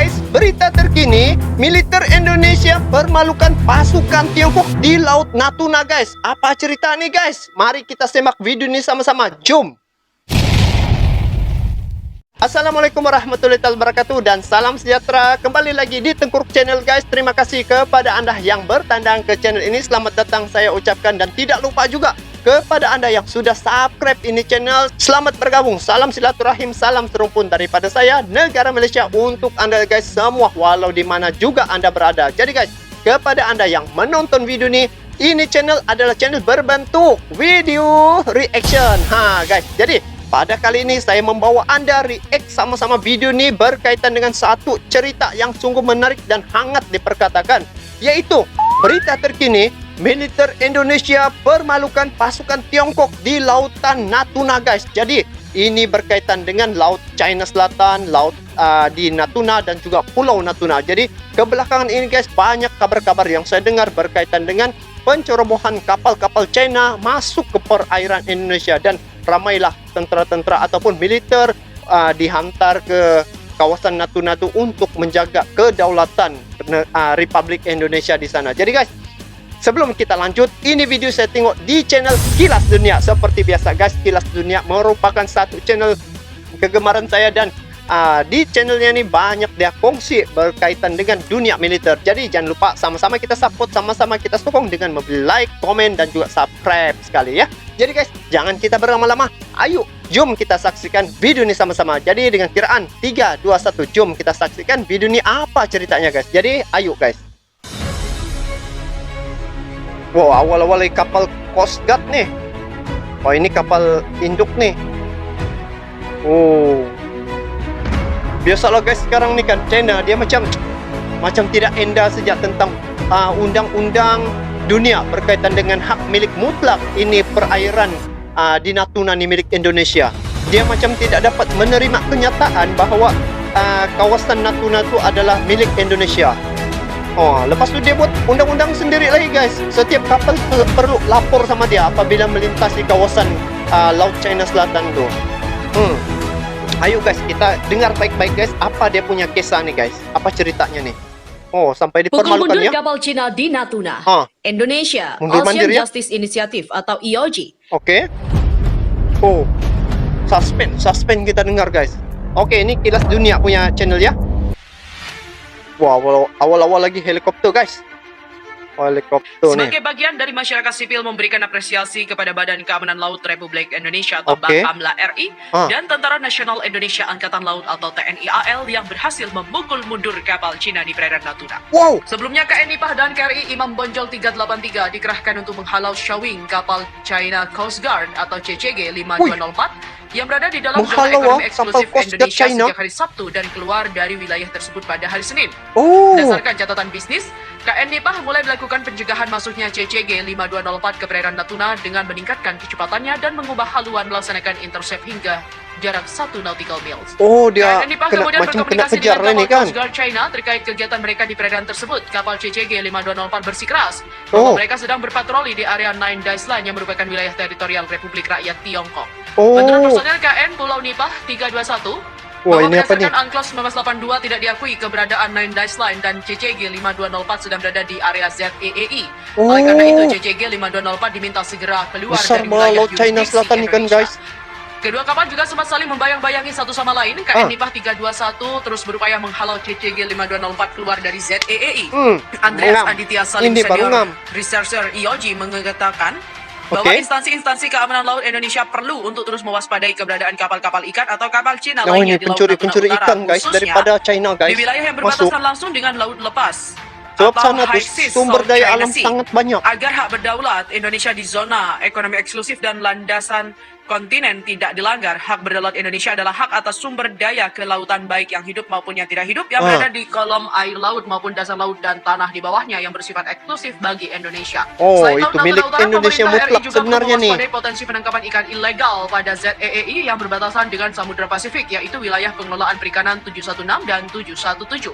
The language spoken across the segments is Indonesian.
guys, berita terkini, militer Indonesia permalukan pasukan Tiongkok di Laut Natuna guys. Apa cerita nih guys? Mari kita simak video ini sama-sama. Jom. Assalamualaikum warahmatullahi wabarakatuh dan salam sejahtera. Kembali lagi di Tengkuruk Channel guys. Terima kasih kepada Anda yang bertandang ke channel ini. Selamat datang saya ucapkan, dan tidak lupa juga kepada Anda yang sudah subscribe ini channel, selamat bergabung. Salam silaturahim, salam serumpun daripada saya, negara Malaysia, untuk Anda guys semua, walau di mana juga Anda berada. Jadi guys, kepada Anda yang menonton video ini channel adalah channel berbentuk video reaction. Guys, jadi pada kali ini saya membawa Anda react sama-sama video ini berkaitan dengan satu cerita yang sungguh menarik dan hangat diperkatakan, yaitu berita terkini, militer Indonesia permalukan pasukan Tiongkok di lautan Natuna guys. Jadi ini berkaitan dengan laut China Selatan, laut di Natuna dan juga Pulau Natuna. Jadi kebelakangan ini guys, banyak kabar-kabar yang saya dengar berkaitan dengan pencerobohan kapal-kapal China masuk ke perairan Indonesia, dan ramailah tentara-tentara ataupun militer dihantar ke kawasan Natuna itu untuk menjaga kedaulatan Republik Indonesia di sana. Jadi guys, sebelum kita lanjut, ini video saya tengok di channel Kilas Dunia. Seperti biasa guys, Kilas Dunia merupakan satu channel kegemaran saya, dan di channelnya ini banyak dia kongsi berkaitan dengan dunia militer. Jadi jangan lupa sama-sama kita support, sama-sama kita sokong dengan membeli like, komen, dan juga subscribe sekali ya. Jadi guys, jangan kita berlama-lama. Ayo, jom kita saksikan video ini sama-sama. Jadi dengan kiraan 3, 2, 1, jom kita saksikan video ini apa ceritanya guys. Jadi ayo guys. Wow, awal-awal kapal Coast Guard nih. Oh, ini kapal induk nih. Oh, biasalah guys, sekarang nih kan China dia macam tidak endah saja tentang undang-undang dunia berkaitan dengan hak milik mutlak ini perairan di Natuna nih milik Indonesia. Dia macam tidak dapat menerima kenyataan bahwa kawasan Natuna itu adalah milik Indonesia. Oh, lepas tu dia buat undang-undang sendiri lagi guys. Setiap kapal perlu lapor sama dia apabila melintasi kawasan Laut China Selatan tu. Ayo guys, kita dengar baik-baik guys apa dia punya kisah nih guys. Apa ceritanya nih? Oh, sampai dipermalukan ya. Pukul mundur kapal Cina di Natuna. Indonesia, mundur Ocean ya? Justice Initiative atau EOG. Oke. Oh, suspense kita dengar guys. Oke, ini Kilas Dunia punya channel ya. Wow, awal-awal lagi helikopter guys. Helikopter nih. Sebagai bagian dari masyarakat sipil memberikan apresiasi kepada Badan Keamanan Laut Republik Indonesia atau Oke. Bakamla RI dan Tentara Nasional Indonesia Angkatan Laut atau TNI AL yang berhasil memukul mundur kapal Cina di perairan Natuna. Wow. Sebelumnya KNI PAH dan KRI Imam Bonjol 383 dikerahkan untuk menghalau showing kapal China Coast Guard atau CCG 5204 yang berada di dalam zona ekonomi eksklusif Indonesia sejak hari Sabtu dan keluar dari wilayah tersebut pada hari Senin. Berdasarkan catatan bisnis, KNI PAH mulai melakukan pencegahan masuknya CCG 5204 ke perairan Natuna dengan meningkatkan kecepatannya dan mengubah haluan melaksanakan intercept hingga jarak 1 nautical miles. Oh, dia KNI PAH kemudian berkomunikasi dengan kapal Coast Guard China terkait kegiatan mereka di perairan tersebut. Kapal CCG 5204 bersikeras bahwa mereka sedang berpatroli di area Nine Dash Line yang merupakan wilayah teritorial Republik Rakyat Tiongkok. Menurut personel KN Pulau Nipah 321, bahwa berdasarkan Unclos 1982 tidak diakui keberadaan Nine Dash Line dan CCG 5204 sedang berada di area ZEEI. Oleh karena itu, CCG 5204 diminta segera keluar dari wilayah China Selatan ini kan guys. Kedua kapal juga sempat saling membayang-bayangi satu sama lain. KN Nipah 321 terus berupaya menghalau CCG 5204 keluar dari ZEEI. Andreas Aditya Salim Senior Researcher EOG mengatakan bahwa instansi-instansi keamanan laut Indonesia perlu untuk terus mewaspadai keberadaan kapal-kapal ikan atau kapal Cina lainnya di Laut Natuna Utara, ikan guys daripada China guys. Di wilayah yang berbatasan langsung dengan laut lepas. Sebab sana tuh sumber daya alam sangat banyak. Agar hak berdaulat Indonesia di zona ekonomi eksklusif dan landasan kontinen tidak dilanggar. Hak berdaulat Indonesia adalah hak atas sumber daya kelautan baik yang hidup maupun yang tidak hidup yang berada di kolom air laut maupun dasar laut dan tanah di bawahnya yang bersifat eksklusif bagi Indonesia. Oh, itu milik Indonesia mutlak sebenarnya nih. Potensi penangkapan ikan ilegal pada ZEEI yang berbatasan dengan Samudra Pasifik, yaitu wilayah pengelolaan perikanan 716 dan 717.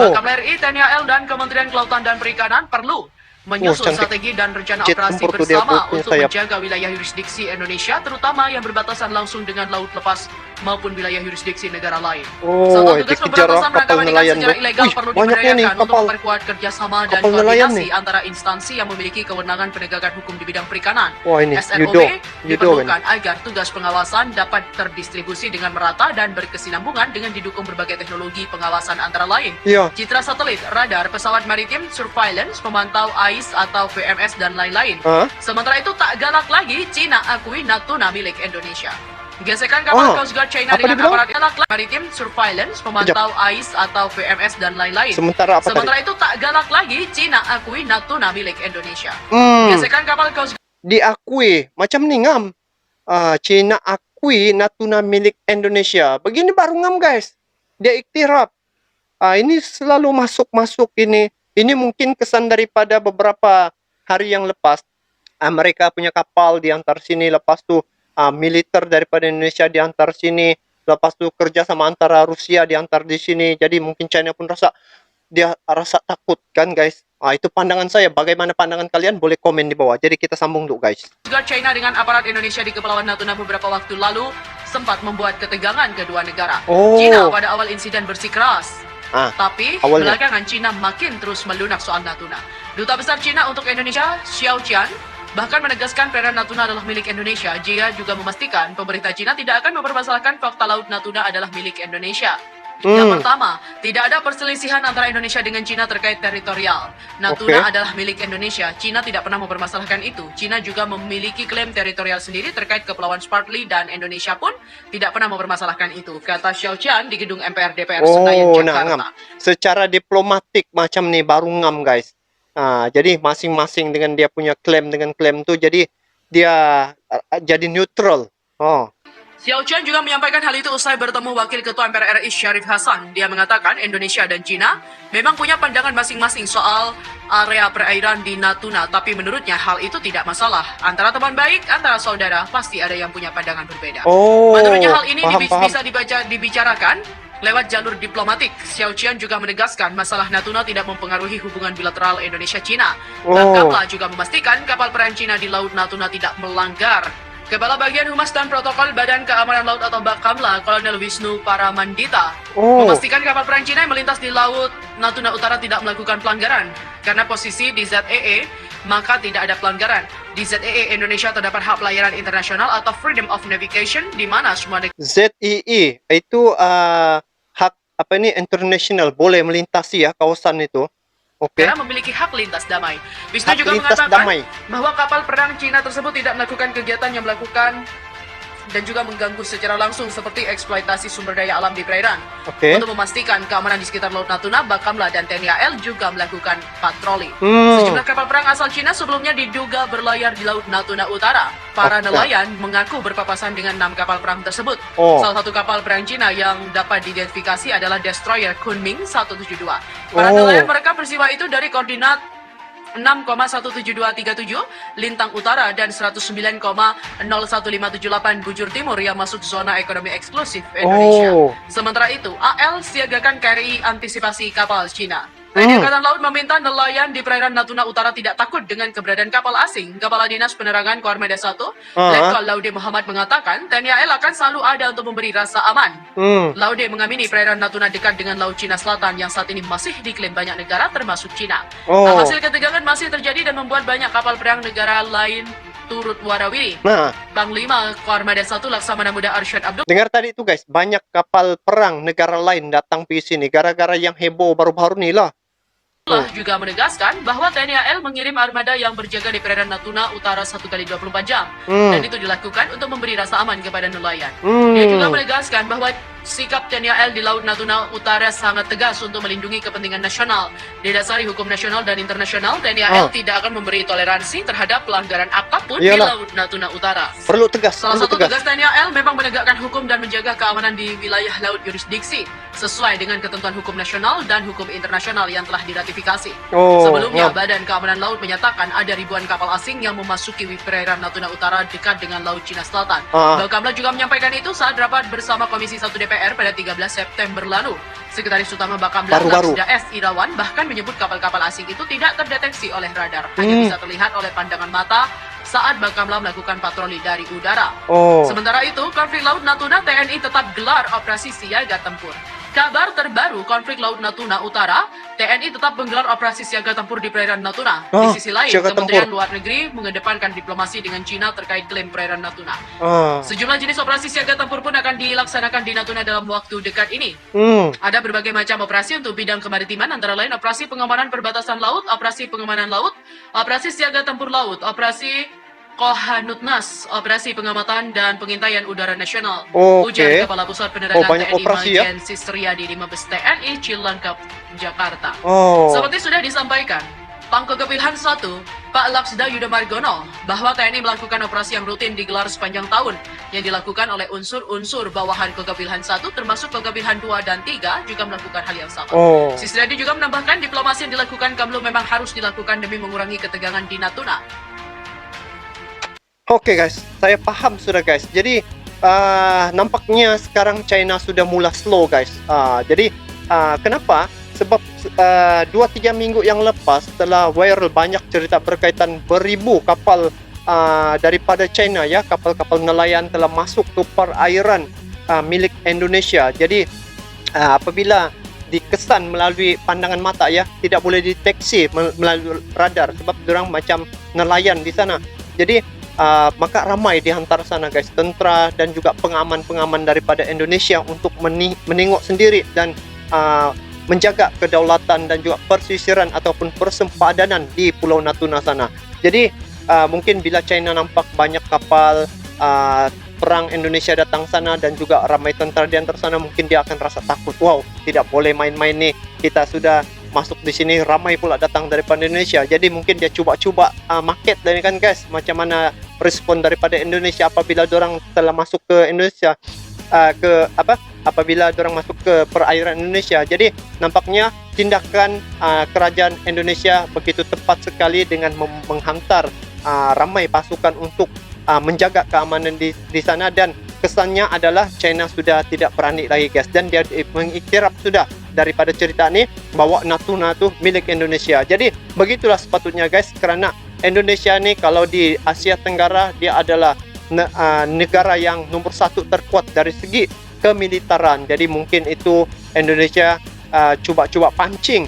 Bakamla RI, TNI AL dan Kementerian Kelautan dan Perikanan perlu menyusun cantik. strategi dan rencana Jet operasi tempur tuh dia bersama punya untuk sayap. menjaga wilayah yurisdiksi Indonesia, terutama yang berbatasan langsung dengan laut lepas maupun wilayah yurisdiksi negara lain. Oh, Satuan tugas dikejar pemberantasan kapal penangkapan ikan nelayan secara tuh. ilegal Wih, perlu banyaknya nih diberdayakan untuk kapal. memperkuat kerjasama dan Kapal nelayan koordinasi nih. antara instansi yang memiliki kewenangan penegakan hukum di bidang perikanan. Wah, ini SNOB judo kan. diperlukan agar tugas pengawasan dapat terdistribusi dengan merata dan berkesinambungan dengan didukung berbagai teknologi pengawasan antara lain. Iya. Citra satelit, radar, pesawat maritim, surveillance, pemantau AIS atau VMS dan lain-lain. Hah? Sementara itu tak galak lagi, Cina akui Natuna milik Indonesia. Gesekan kapal Coast Guard China apa dengan dibilang? aparat galak maritim, surveillance, pemantau AIS atau VMS dan lain-lain. Sementara apa Sementara tadi? itu tak galak lagi, Cina akui Natuna milik Indonesia. Gesekan kapal Coast Diakui. Macam nih ngam. Cina akui Natuna milik Indonesia. Begini baru ngam guys. Dia iktiraf. Ini selalu masuk-masuk ini. Ini mungkin kesan daripada beberapa hari yang lepas. Mereka punya kapal diantar sini. Lepas tu militer daripada Indonesia diantar sini. Lepas tu kerja sama antara Rusia diantar di sini. Jadi mungkin China pun rasa takut kan guys. Itu pandangan saya. Bagaimana pandangan kalian? Boleh komen di bawah. Jadi kita sambung dulu guys. Guard China dengan aparat Indonesia di Kepulauan Natuna beberapa waktu lalu sempat membuat ketegangan kedua negara. Oh. China pada awal insiden bersikeras. Tapi awalnya. belakangan China makin terus melunak soal Natuna. Duta Besar China untuk Indonesia, Xiao Qian, bahkan menegaskan perairan Natuna adalah milik Indonesia. Dia juga memastikan pemerintah China tidak akan mempermasalahkan fakta laut Natuna adalah milik Indonesia. Yang pertama, tidak ada perselisihan antara Indonesia dengan China terkait teritorial. Natuna adalah milik Indonesia. China tidak pernah mempermasalahkan itu. China juga memiliki klaim teritorial sendiri terkait Kepulauan Spratly dan Indonesia pun tidak pernah mempermasalahkan itu, kata Xiao Qian di gedung MPR DPR Senayan, Jakarta. Ngam. Secara diplomatik macam nih baru ngam guys. Jadi masing-masing dengan dia punya klaim dengan klaim tuh jadi dia jadi neutral. Xiao Qian juga menyampaikan hal itu usai bertemu Wakil Ketua MPR RI Syarif Hasan. Dia mengatakan Indonesia dan China memang punya pandangan masing-masing soal area perairan di Natuna, tapi menurutnya hal itu tidak masalah. Antara teman baik, antara saudara, pasti ada yang punya pandangan berbeda. Menurutnya hal ini bisa dibicarakan lewat jalur diplomatik. Xiao Qian juga menegaskan masalah Natuna tidak mempengaruhi hubungan bilateral Indonesia-China. Bangkamla juga memastikan kapal perang China di Laut Natuna tidak melanggar. Kepala Bagian Humas dan Protokol Badan Keamanan Laut atau Bakamla, Kolonel Wisnu Paramandita, memastikan kapal perang China yang melintas di Laut Natuna Utara tidak melakukan pelanggaran. Karena posisi di ZEE, maka tidak ada pelanggaran. Di ZEE Indonesia terdapat hak pelayaran internasional atau Freedom of Navigation, di mana semua ZEE itu hak apa ini internasional, boleh melintasi ya kawasan itu. Karena memiliki hak lintas damai. Wisnu juga mengatakan bahwa kapal perang Cina tersebut tidak melakukan kegiatan yang melakukan dan juga mengganggu secara langsung seperti eksploitasi sumber daya alam di perairan. Untuk memastikan keamanan di sekitar Laut Natuna, Bakamla dan TNI AL juga melakukan patroli. Sejumlah kapal perang asal Cina sebelumnya diduga berlayar di Laut Natuna Utara. Para nelayan mengaku berpapasan dengan 6 kapal perang tersebut. Salah satu kapal perang Cina yang dapat diidentifikasi adalah destroyer Kunming 172. Para nelayan merekam peristiwa itu dari koordinat 6,17237 Lintang Utara dan 109,01578 Bujur Timur yang masuk zona ekonomi eksklusif Indonesia. Sementara itu, AL siagakan KRI antisipasi kapal Cina. TNI Angkatan Laut meminta nelayan di perairan Natuna Utara tidak takut dengan keberadaan kapal asing. Kepala Dinas Penerangan Koarmada 1, Letkol Laude Muhammad mengatakan TNI AL akan selalu ada untuk memberi rasa aman. Laude mengamini perairan Natuna dekat dengan Laut Cina Selatan yang saat ini masih diklaim banyak negara termasuk Cina. Hasil ketegangan masih terjadi dan membuat banyak kapal perang negara lain turut warawiri. Panglima Koarmada 1 Laksamana Muda Arsyad Abdul dengar tadi itu guys, banyak kapal perang negara lain datang ke sini gara-gara yang heboh baru-baru nih lah. juga menegaskan bahwa TNI AL mengirim armada yang berjaga di perairan Natuna Utara 1 kali 24 jam dan itu dilakukan untuk memberi rasa aman kepada nelayan. Dia juga menegaskan bahwa sikap TNI AL di Laut Natuna Utara sangat tegas untuk melindungi kepentingan nasional. Didasari hukum nasional dan internasional, TNI AL tidak akan memberi toleransi terhadap pelanggaran apapun di Laut Natuna Utara. Perlu tegas. Salah satu tugas TNI AL memang menegakkan hukum dan menjaga keamanan di wilayah laut yurisdiksi. sesuai dengan ketentuan hukum nasional dan hukum internasional yang telah diratifikasi. Oh, Sebelumnya, ya. Badan Keamanan Laut menyatakan ada ribuan kapal asing yang memasuki perairan Natuna Utara dekat dengan Laut Cina Selatan. Bakamla juga menyampaikan itu saat rapat bersama Komisi 1 DPR pada 13 September lalu. Sekretaris Utama Bakamla, Laksda S. Irawan, bahkan menyebut kapal-kapal asing itu tidak terdeteksi oleh radar, hanya bisa terlihat oleh pandangan mata saat Bakamla melakukan patroli dari udara. Sementara itu, konflik Laut Natuna TNI tetap gelar operasi siaga tempur. Kabar terbaru konflik Laut Natuna Utara, TNI tetap menggelar operasi siaga tempur di perairan Natuna. Di sisi lain, Kementerian Luar Negeri mengedepankan diplomasi dengan Cina terkait klaim perairan Natuna. Sejumlah jenis operasi siaga tempur pun akan dilaksanakan di Natuna dalam waktu dekat ini. Ada berbagai macam operasi untuk bidang kemaritiman, antara lain operasi pengamanan perbatasan laut, operasi pengamanan laut, operasi siaga tempur laut, operasi Kohanutnas, operasi pengamatan dan pengintaian udara nasional. Ujar Kepala Pusat Penerangan TNI Majen Sisriyadi di Mabes TNI Cilangkap, Jakarta. Seperti sudah disampaikan, Pangkogap Wilhan 1, Pak Laksda Yuda Margono, bahwa TNI melakukan operasi yang rutin digelar sepanjang tahun yang dilakukan oleh unsur-unsur bawahan Kogab Wilhan 1 termasuk Kogab Wilhan 2 dan 3 juga melakukan hal yang sama. Sisriyadi juga menambahkan diplomasi yang dilakukan Kamlu memang harus dilakukan demi mengurangi ketegangan di Natuna. Oke guys, saya paham sudah guys. Jadi nampaknya sekarang China sudah mulai slow guys. Jadi kenapa? Sebab 2-3 minggu yang lepas telah viral banyak cerita berkaitan beribu kapal daripada China ya, kapal-kapal nelayan telah masuk ke perairan milik Indonesia. Jadi apabila dikesan melalui pandangan mata ya, tidak boleh deteksi melalui radar sebab diorang macam nelayan di sana. Jadi maka ramai di antara sana guys, tentara dan juga pengaman-pengaman daripada Indonesia untuk menengok sendiri dan menjaga kedaulatan dan juga persisiran ataupun persempadanan di Pulau Natuna sana. Jadi mungkin bila China nampak banyak kapal perang Indonesia datang sana dan juga ramai tentara di antara sana, mungkin dia akan rasa takut. Wow, tidak boleh main-main nih. Kita sudah masuk di sini, ramai pula datang daripada Indonesia. Jadi mungkin dia cuba-cuba market dari kan guys, macam mana respon daripada Indonesia apabila orang telah masuk ke Indonesia, apabila orang masuk ke perairan Indonesia. Jadi nampaknya tindakan kerajaan Indonesia begitu tepat sekali dengan menghantar ramai pasukan untuk menjaga keamanan di sana, dan kesannya adalah China sudah tidak berani lagi guys, dan dia mengiktiraf sudah daripada cerita ini bahwa Natuna itu milik Indonesia. Jadi begitulah sepatutnya guys, kerana Indonesia ini kalau di Asia Tenggara dia adalah negara yang nomor 1 terkuat dari segi kemiliteran. Jadi mungkin itu Indonesia cuba-cuba pancing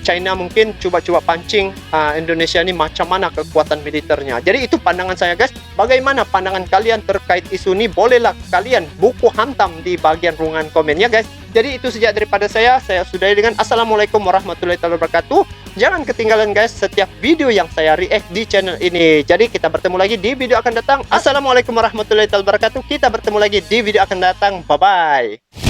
China mungkin cuba-cuba pancing Indonesia ini macam mana kekuatan militernya. Jadi itu pandangan saya guys. Bagaimana pandangan kalian terkait isu ini? Bolehlah kalian buku hantam di bagian ruangan komen ya guys. Jadi itu saja daripada saya sudahi dengan Assalamualaikum warahmatullahi wabarakatuh. Jangan ketinggalan guys setiap video yang saya react di channel ini. Jadi kita bertemu lagi di video akan datang. Assalamualaikum warahmatullahi wabarakatuh. Kita bertemu lagi di video akan datang. Bye bye.